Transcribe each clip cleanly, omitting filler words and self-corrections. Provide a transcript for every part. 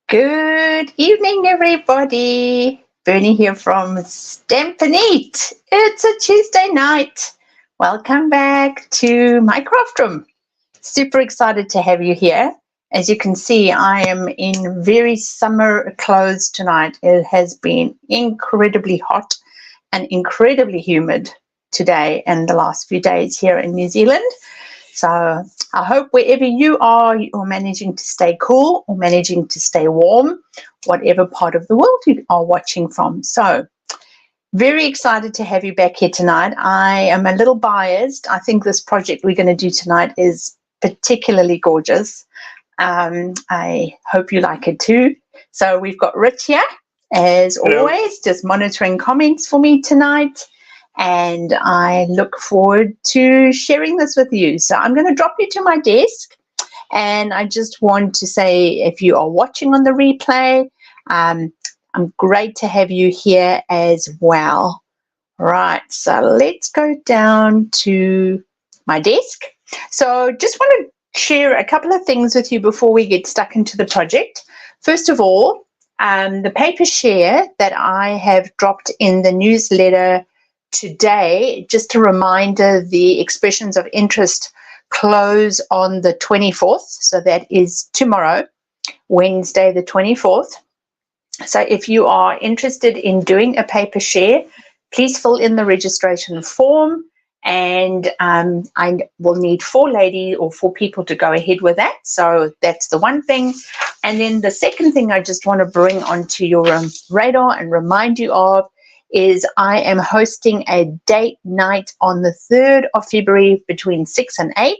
Good evening, everybody. Bernie here from Stamp and Eat. It's a Tuesday night. Welcome back to my craft room. Super excited to have you here. As you can see, I am in very summer clothes tonight. It has been incredibly hot and incredibly humid today and the last few days here in New Zealand. So I hope wherever you are, you're managing to stay cool or managing to stay warm, whatever part of the world you are watching from. So very excited to have you back here tonight. I am a little biased. I think this project we're going to do tonight is particularly gorgeous. I hope you like it too. So we've got Rich here, as always, just monitoring comments for me tonight. And I look forward to sharing this with you. So I'm going to drop you to my desk. And I just want to say, if you are watching on the replay, I'm great to have you here as well. Right, so let's go down to my desk. So just want to share a couple of things with you before we get stuck into the project. First of all, the paper share that I have dropped in the newsletter today, just a reminder, the expressions of interest close on the 24th. So that is tomorrow, Wednesday the 24th. So if you are interested in doing a paper share, please fill in the registration form. And I will need 4 ladies or 4 people to go ahead with that. So that's the one thing. And then the second thing I just want to bring onto your radar and remind you of is I am hosting a date night on the 3rd of February between 6 and 8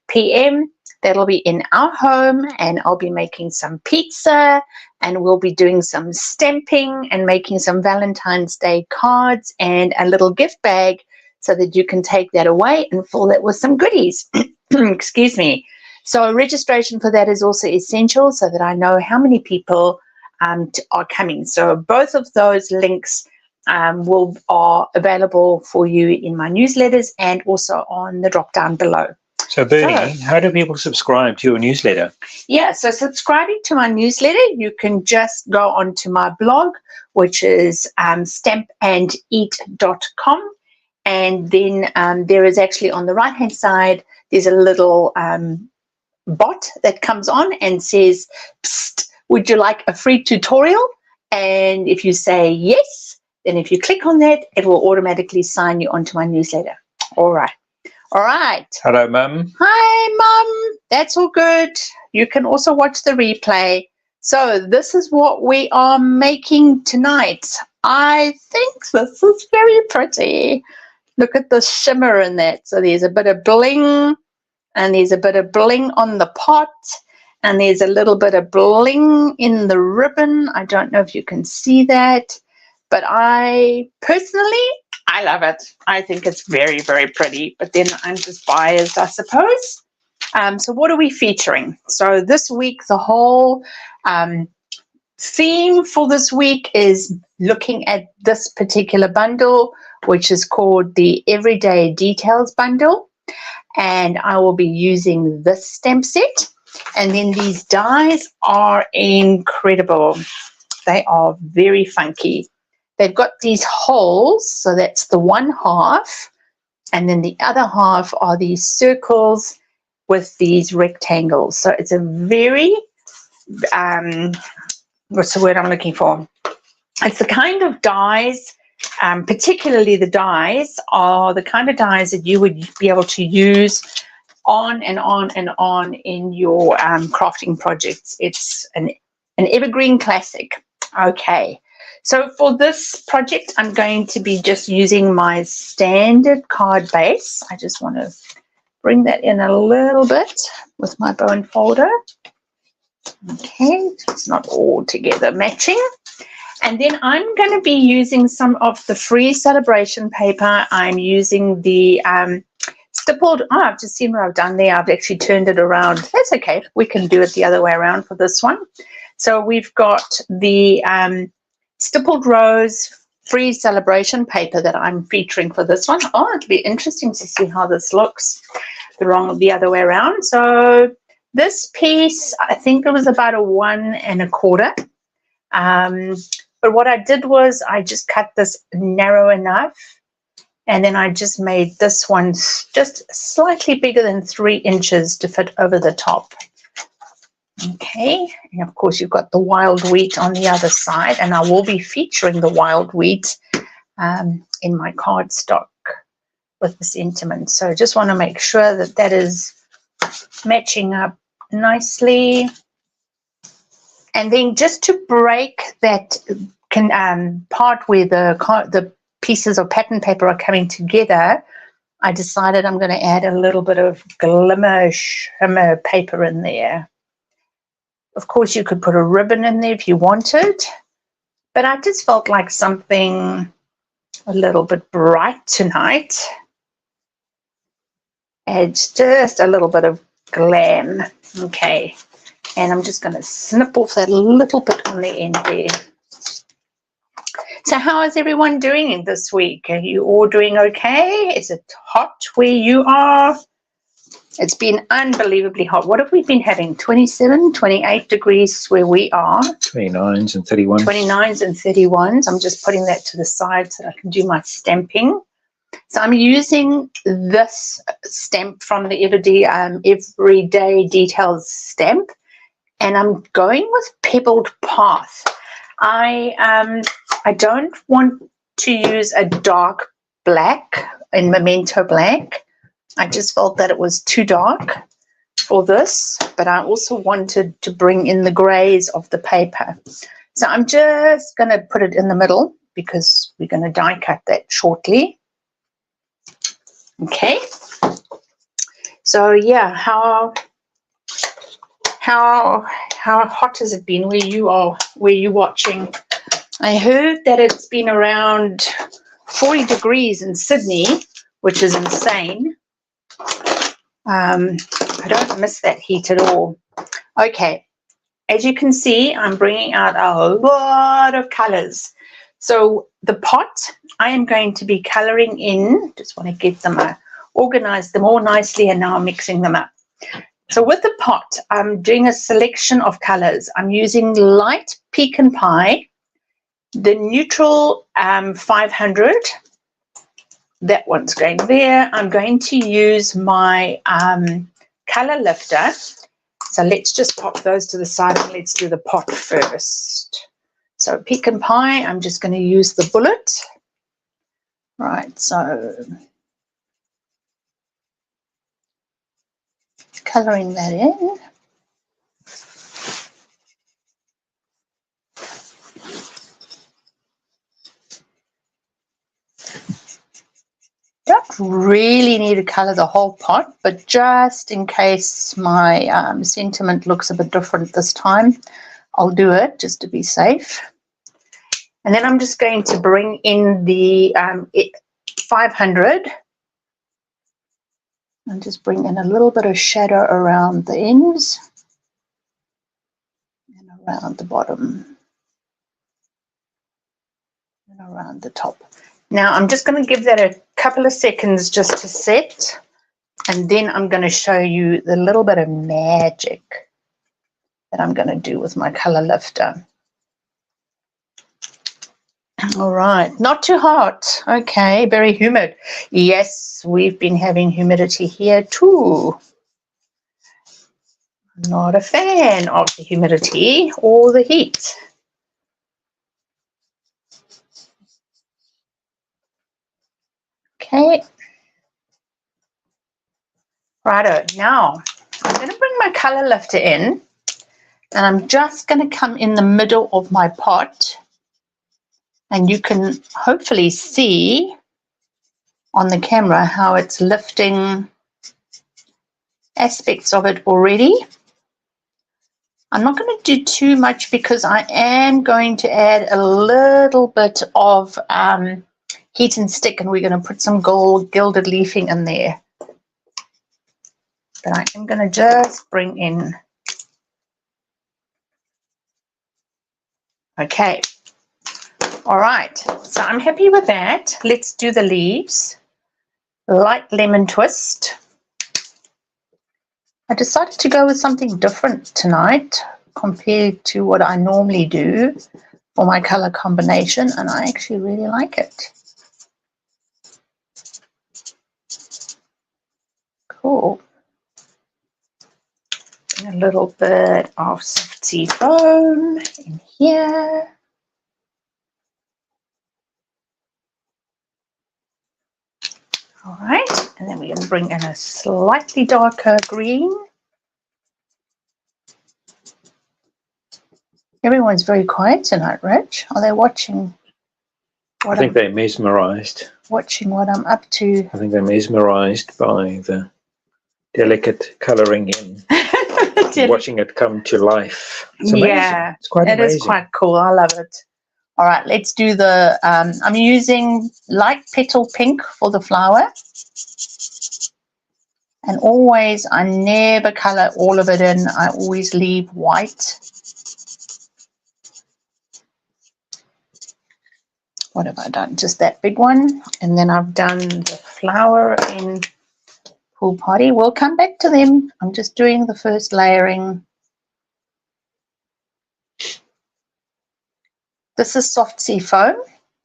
p.m. That'll be in our home, and I'll be making some pizza, and we'll be doing some stamping and making some Valentine's Day cards and a little gift bag so that you can take that away and fill that with some goodies. Excuse me. So registration for that is also essential so that I know how many people are coming. So both of those links are available for you in my newsletters and also on the drop down below. So Bernie, how do people subscribe to your newsletter? Yeah, so subscribing to my newsletter, you can just go onto my blog, which is stampandeat.com, and then there is actually on the right hand side, there's a little bot that comes on and says, "Psst, would you like a free tutorial?" And if you say yes, then if you click on that, it will automatically sign you onto my newsletter. All right. All right. Hello, Mum. Hi, Mum. That's all good. You can also watch the replay. So this is what we are making tonight. I think this is very pretty. Look at the shimmer in that. So there's a bit of bling, and there's a bit of bling on the pot, and there's a little bit of bling in the ribbon. I don't know if you can see that. But I personally love it. I think it's very, very pretty, but then I'm just biased, I suppose. So what are we featuring? So this week, the whole theme for this week is looking at this particular bundle, which is called the Everyday Details Bundle. And I will be using this stamp set. And then these dies are incredible. They are very funky. They've got these holes, so that's the one half, and then the other half are these circles with these rectangles. So it's a very, what's the word I'm looking for? It's the kind of dies, particularly the dies, are the kind of dies that you would be able to use on and on and on in your crafting projects. It's an evergreen classic. Okay. So for this project, I'm going to be just using my standard card base. I just want to bring that in a little bit with my bone folder. Okay, it's not all together matching. And then I'm going to be using some of the free celebration paper. I'm using the stippled, I've just seen what I've done there. I've actually turned it around. That's okay. We can do it the other way around for this one. So we've got the stippled rose free celebration paper that I'm featuring for this one. Oh, it'll be interesting to see how this looks the other way around. So This piece, I think it was about a 1 1/4. But what I did was I just cut this narrow enough, and then I just made this one just slightly bigger than 3 inches to fit over the top. Okay, and of course you've got the wild wheat on the other side, and I will be featuring the wild wheat in my cardstock with the sentiment. So I just want to make sure that that is matching up nicely. And then just to break that part where the pieces of pattern paper are coming together, I decided I'm going to add a little bit of glimmer shimmer paper in there. Of course, you could put a ribbon in there if you wanted, but I just felt like something a little bit bright tonight adds just a little bit of glam. Okay, and I'm just going to snip off that little bit on the end there. So how is everyone doing this week? Are you all doing okay? Is it hot where you are? It's been unbelievably hot. What have we been having? 27, 28 degrees where we are. 29s and 31s. 29s and 31s. I'm just putting that to the side so I can do my stamping. So I'm using this stamp from the Everyday Details stamp, and I'm going with Pebbled Path. I don't want to use a dark black in Memento Black. I just felt that it was too dark for this, but I also wanted to bring in the grays of the paper. So I'm just going to put it in the middle because we're going to die cut that shortly. Okay. So yeah, how hot has it been where you are, where you're watching? I heard that it's been around 40 degrees in Sydney, which is insane. I don't miss that heat at all. Okay, as you can see, I'm bringing out a lot of colors. So the pot, I am going to be coloring in, just want to get them, organize them all nicely, and now I'm mixing them up. So with the pot, I'm doing a selection of colors. I'm using light pecan pie, the neutral 500, that one's going there. I'm going to use my color lifter. So let's just pop those to the side and let's do the pot first. So pecan pie, I'm just going to use the bullet. Right, so coloring that in. Don't really need to color the whole pot, but just in case my sentiment looks a bit different this time, I'll do it just to be safe. And then I'm just going to bring in the 500 and just bring in a little bit of shadow around the ends and around the bottom and around the top. Now I'm just going to give that a couple of seconds just to set, and then I'm going to show you the little bit of magic that I'm going to do with my color lifter. All right, not too hot. Okay, very humid. Yes, we've been having humidity here too. Not a fan of the humidity or the heat. Okay. Righto, now I'm going to bring my color lifter in, and I'm just going to come in the middle of my pot, and you can hopefully see on the camera how it's lifting aspects of it already. I'm not going to do too much because I am going to add a little bit of heat and stick, and we're going to put some gold gilded leafing in there. But I am going to just bring in. Okay. All right. So I'm happy with that. Let's do the leaves. Light lemon twist. I decided to go with something different tonight compared to what I normally do for my color combination, and I actually really like it. Cool. A little bit of soft sea foam in here. All right, and then we're going to bring in a slightly darker green. Everyone's very quiet tonight, Rich. Are they watching? I think they're mesmerized. Watching what I'm up to. I think they're mesmerized by the delicate coloring in. Watching it come to life. It's amazing. Yeah, it's quite amazing. It is quite cool. I love it. All right, let's do the, I'm using light petal pink for the flower. And always, I never color all of it in. I always leave white. What have I done? Just that big one. And then I've done the flower in Pool Party. We'll come back to them. I'm just doing the first layering. This is soft sea foam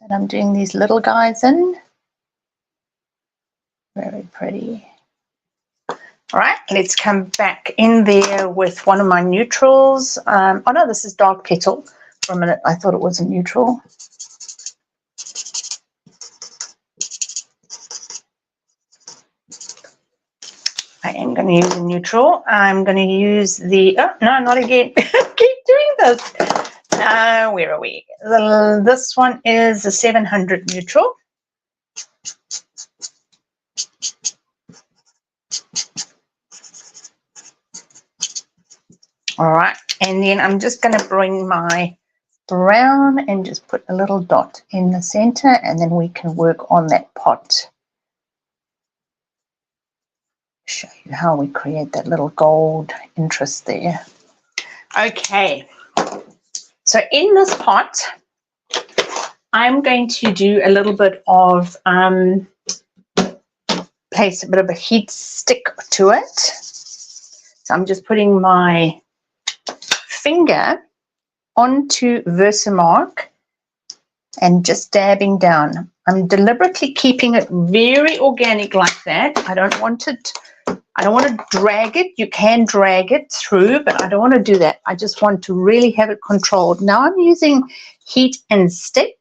that I'm doing these little guys in. Very pretty. All right, let's come back in there with one of my neutrals. Oh no, this is dark petal. For a minute, I thought it was a neutral. I am going to use a neutral. I'm going to use the, oh no, not again. Keep doing this. Where are we? This one is a 700 neutral. All right, and then I'm just going to bring my brown and just put a little dot in the center, and then we can work on that pot. Show you how we create that little gold interest there. Okay, so in this pot, I'm going to do a little bit of, place a bit of a heat stick to it. So I'm just putting my finger onto Versamark and just dabbing down. I'm deliberately keeping it very organic like that. I don't want to drag it. You can drag it through, but I don't want to do that. I just want to really have it controlled. Now I'm using heat and stick.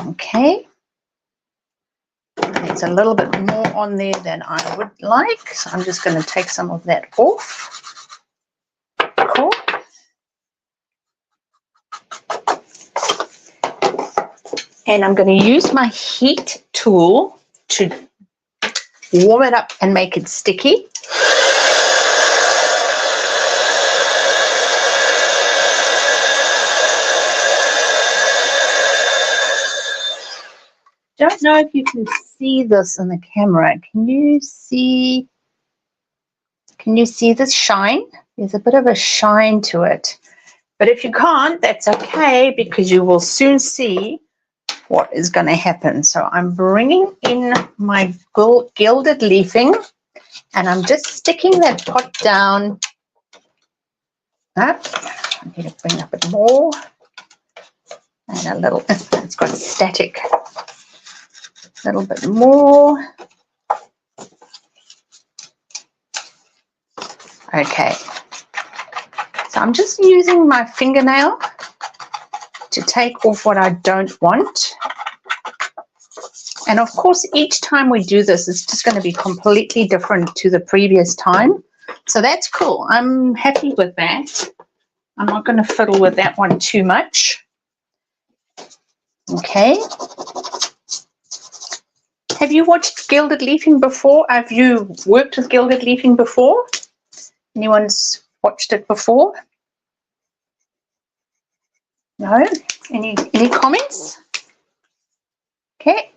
Okay. There's a little bit more on there than I would like, so I'm just going to take some of that off. Cool. And I'm going to use my heat tool to warm it up and make it sticky. Don't know if you can see this in the camera. Can you see this shine? There's a bit of a shine to it. But if you can't, that's okay, because you will soon see what is going to happen. So I'm bringing in my gilded leafing, and I'm just sticking that pot down. Up. I need to bring up a bit more. And a little, it's got static. A little bit more. Okay. So I'm just using my fingernail to take off what I don't want. And of course, each time we do this, it's just going to be completely different to the previous time. So that's cool. I'm happy with that. I'm not going to fiddle with that one too much. Okay. Have you watched gilded leafing before? Have you worked with gilded leafing before? Anyone's watched it before? No? Any comments? Okay.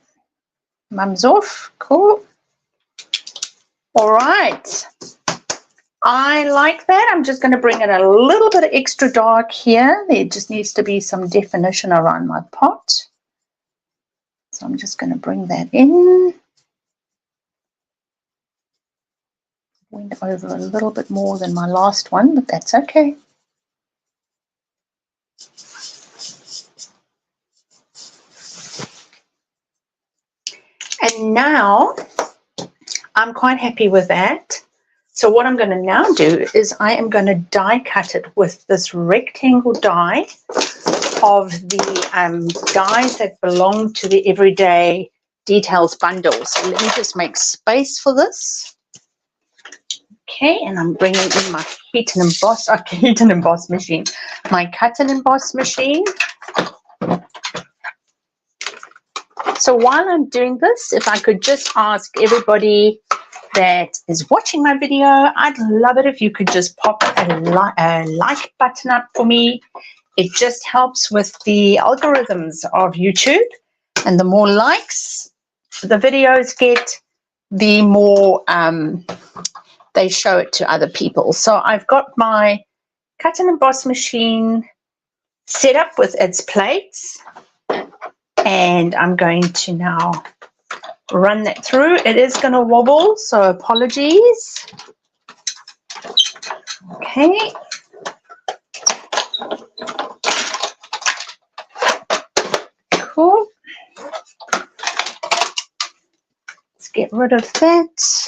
Mum's off. Cool. All right. I like that. I'm just going to bring in a little bit of extra dark here. There just needs to be some definition around my pot. So I'm just going to bring that in. over a little bit more than my last one, but that's okay. And now I'm quite happy with that. So what I'm going to now do is I am going to die cut it with this rectangle die of the dies that belong to the Everyday Details bundle. So let me just make space for this. Okay, and I'm bringing in my heat and emboss machine, my cut and emboss machine. So while I'm doing this, if I could just ask everybody that is watching my video, I'd love it if you could just pop a like button up for me. It just helps with the algorithms of YouTube, and the more likes the videos get, the more they show it to other people. So I've got my cut and emboss machine set up with its plates, and I'm going to now run that through. It is going to wobble, so apologies. Okay. Cool. Let's get rid of that.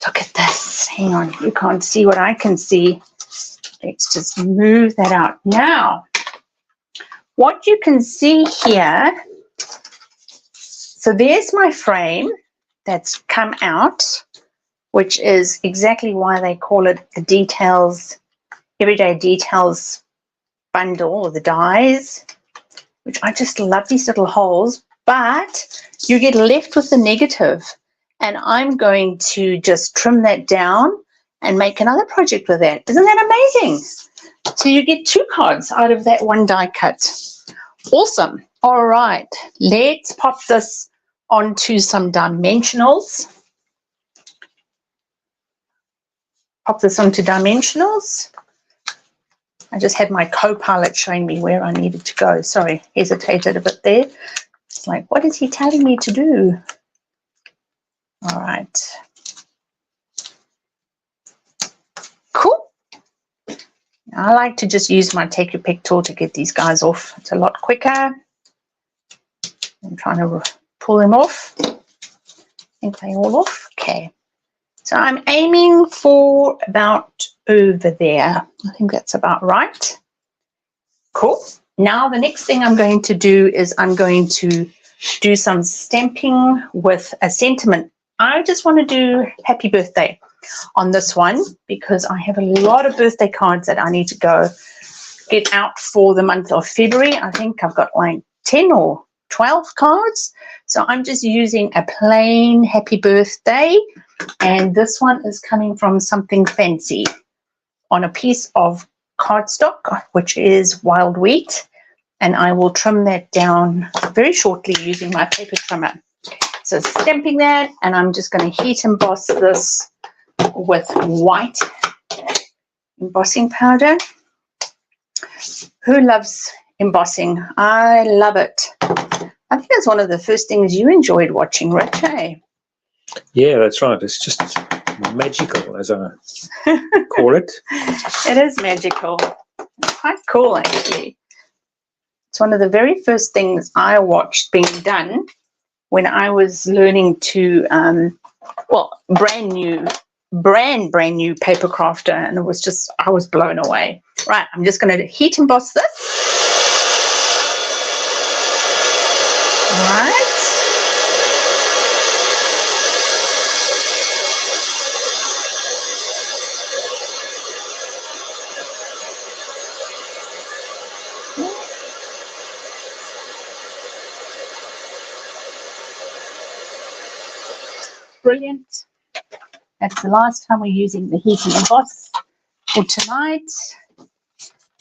Look at this. Hang on, you can't see what I can see. Let's just move that out. Now, what you can see here, so there's my frame that's come out, which is exactly why they call it the Details, Everyday Details bundle, or the dies, which I just love these little holes, but you get left with the negative. And I'm going to just trim that down and make another project with that. Isn't that amazing? So you get 2 cards out of that one die cut. Awesome. All right, let's pop this onto some dimensionals. Pop this onto dimensionals. I just had my co-pilot showing me where I needed to go. Sorry, hesitated a bit there. It's like, what is he telling me to do? All right. Cool. I like to just use my take your pick tool to get these guys off. It's a lot quicker. I'm trying to pull them off. I think they're all off. Okay. So I'm aiming for about over there. I think that's about right. Cool. Now the next thing I'm going to do is I'm going to do some stamping with a sentiment. I just want to do happy birthday on this one because I have a lot of birthday cards that I need to go get out for the month of February. I think I've got like 10 or 12 cards. So I'm just using a plain happy birthday, and this one is coming from Something Fancy on a piece of cardstock, which is wild wheat, and I will trim that down very shortly using my paper trimmer. So stamping that, and I'm just going to heat emboss this with white embossing powder. Who loves embossing? I love it. I think that's one of the first things you enjoyed watching, Rich, eh? Yeah, that's right. It's just magical, as I call it. It is magical. It's quite cool, actually. It's one of the very first things I watched being done when I was learning to, well, brand new paper crafter, and it was just, I was blown away. Right, I'm just going to heat emboss this. All right. Brilliant. That's the last time we're using the heat and emboss for tonight.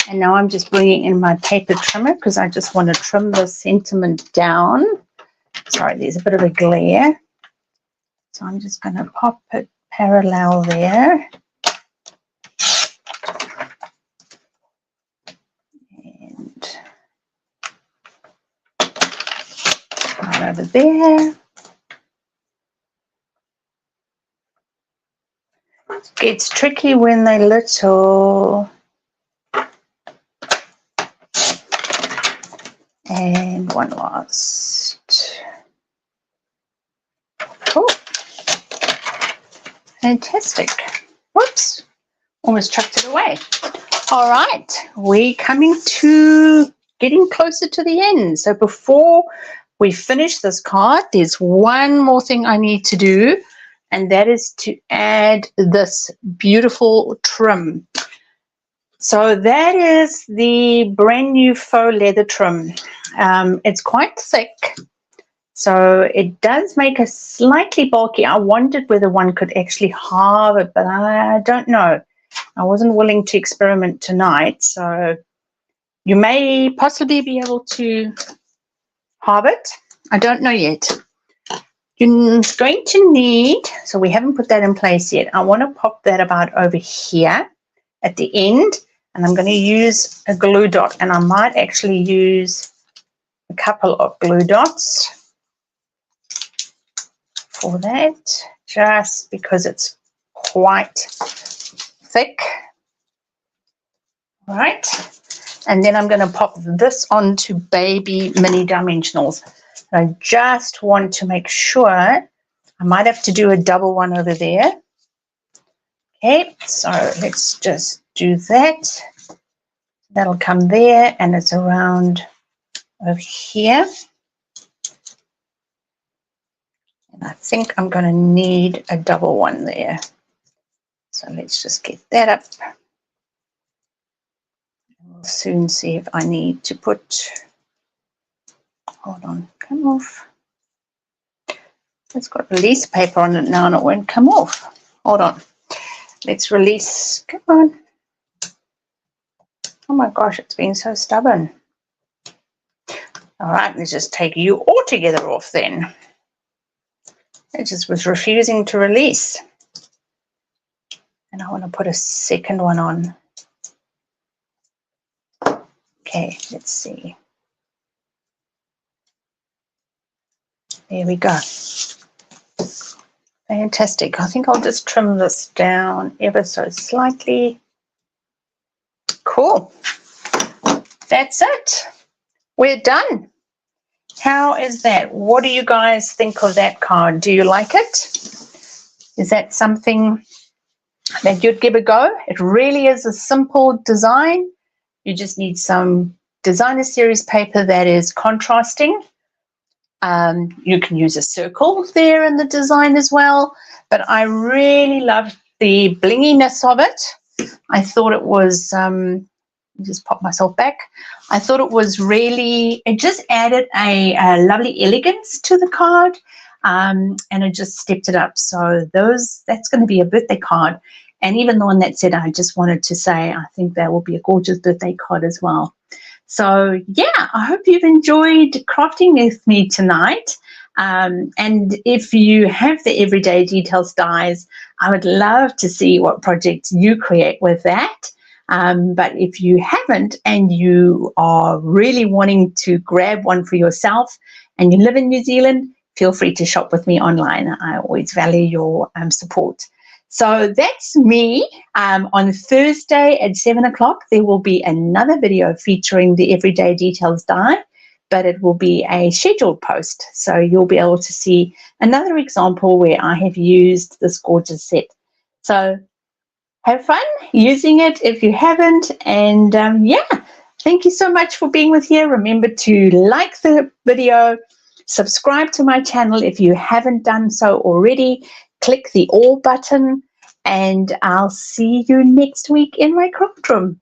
And now I'm just bringing in my paper trimmer because I just want to trim the sentiment down. Sorry, there's a bit of a glare. So I'm just going to pop it parallel there. And right over there. gets tricky when they're little. And one last. Oh, fantastic. Whoops, almost chucked it away. All right, we're coming to getting closer to the end. So before we finish this card, there's one more thing I need to do, and that is to add this beautiful trim. So that is the brand new faux leather trim. It's quite thick, so it does make it slightly bulky. I wondered whether one could actually halve it, but I don't know. I wasn't willing to experiment tonight, so you may possibly be able to halve it. I don't know yet. You're going to need, so we haven't put that in place yet. I want to pop that about over here at the end, and I'm going to use a glue dot, and I might actually use a couple of glue dots for that, just because it's quite thick. All right, and then I'm going to pop this onto baby mini dimensionals. I just want to make sure, I might have to do a double one over there. Okay, so let's just do that. That'll come there, and it's around over here. And I think I'm going to need a double one there. So let's just get that up. We'll soon see if I need to put, hold on, come off. It's got release paper on it now and it won't come off. Hold on. Let's release, come on. Oh my gosh, it's been so stubborn. All right, let's just take you all together off then. It just was refusing to release. And I want to put a second one on. Okay, let's see. There we go. Fantastic. I think I'll just trim this down ever so slightly. Cool. That's it. We're done. How is that? What do you guys think of that card? Do you like it? Is that something that you'd give a go? It really is a simple design. You just need some designer series paper that is contrasting. You can use a circle there in the design as well, but I really loved the blinginess of it. I thought it was, just pop myself back. I thought it was really, it just added a lovely elegance to the card, and it just stepped it up. So that's going to be a birthday card. And even the one that said, I just wanted to say, I think that will be a gorgeous birthday card as well. So yeah, I hope you've enjoyed crafting with me tonight. And if you have the Everyday Details dies, I would love to see what projects you create with that. But if you haven't and you are really wanting to grab one for yourself and you live in New Zealand, feel free to shop with me online. I always value your support. So that's me. On Thursday at 7 o'clock, there will be another video featuring the Everyday Details die, but it will be a scheduled post. So you'll be able to see another example where I have used this gorgeous set. So have fun using it if you haven't. And yeah, thank you so much for being with here. Remember to like the video, subscribe to my channel if you haven't done so already. Click the all button, and I'll see you next week in my craft room.